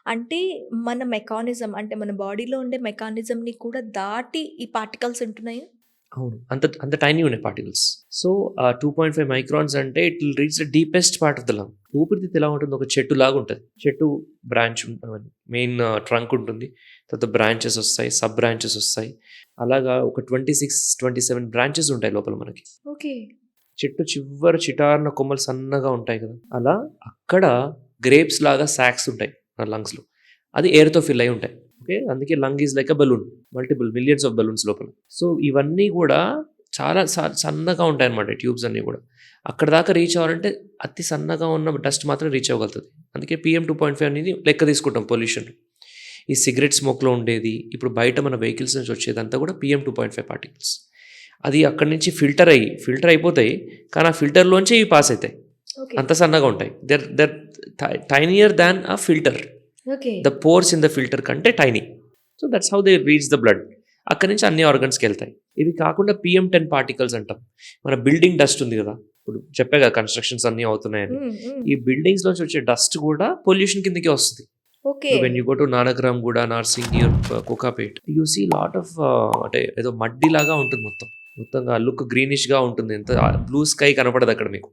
అంటే మన మెకానిజం అంటే మన బాడీలో ఉండే మెకానిజంని కూడా దాటి ఈ పార్టికల్స్ ఉంటున్నాయా? అవును. అంత అంత టైనీ ఉన్నాయి పార్టికల్స్. సో, 2.5 మైక్రాన్స్ అంటే it will reach the deepest part of the lung. ఊపిరితిత్తు ఎలా ఉంటుంది? ఒక చెట్టులాగా ఉంటది. చెట్టు బ్రాంచ్ మెయిన్ ట్రంక్ ఉంటుంది. తర్వాత బ్రాంచెస్ ఒస్తాయి. సబ్ బ్రాంచెస్ ఒస్తాయి. అలాగా ఒక 26, 27 బ్రాంచెస్ ఉంటాయి లోపల మనకి. ఓకే. చెట్టు చివర చిటారున కొమ్మలు సన్నగా ఉంటాయి కదా! అలా అక్కడ గ్రేప్స్ లాగా సాక్స్ ఉంటాయి మన లంగ్స్‌లో. అది ఎయిర్‌తో ఫిల్ అయ్యి ఉంటాయి. ఓకే. అందుకే lung is like a balloon. Multiple millions of balloons లోపల. సో, ఇవన్నీ గూడా చాలా సన్నగా ఉంటాయన్నమాట ఈ ట్యూబ్స్ అన్నీ గూడా. అక్కడి దాకా రీచ్ అవ్వాలంటే అతి సన్నగా ఉన్న డస్ట్ మాత్రం రీచ్ అవ్వగలుగుతది. అందుకే PM 2.5 అనేది లెక్క తీసుకుంటాం పొల్యూషన్. ఈ సిగరెట్ స్మోక్‌లో ఉండేది, ఇప్పుడు బయట మన వెహికల్స్ నుంచి వచ్చేదంతా కూడా PM 2.5 పార్టికల్స్. అది అక్కడి నుంచి ఫిల్టర్ అయిపోతాయి. కానీ ఆ ఫిల్టర్‌లోంచే ఇవి పాస్ అయితాయి. ఓకే. అంత సన్నగా ఉంటాయి. They're tinier than a filter. Okay. The pores in the filter కంటే tiny. So, that's how they reach the blood. అక్కడి నుంచి అన్ని ఆర్గన్స్‌కెళ్తాయి. ఇవి కాకుండా PM10 పార్టికల్స్ అంటాం. మన బిల్డింగ్ డస్ట్ ఉంది గదా! ఇప్పుడు చెప్పా గదా! కన్‌స్ట్రక్షన్స్ అన్నీ అవుతున్నాయని. హ్మ్. హ్మ్. ఈ బిల్డింగ్స్‌లోంచి వచ్చే డస్ట్ కూడా పొల్యూషన్ కిందకే వస్తది. ఓకే. ఇప్పుడు when you go to Nanakramguda, Narsingi or Kokapet you see lot of అంటే ఏదో మడ్డి లాగా ఉంటుంది మొత్తం. మొత్తంగా లుక్ గ్రీనిష్‌గా ఉంటుంది. ఎంత బ్లూ స్కై కనపడదు అక్కడ మీకు.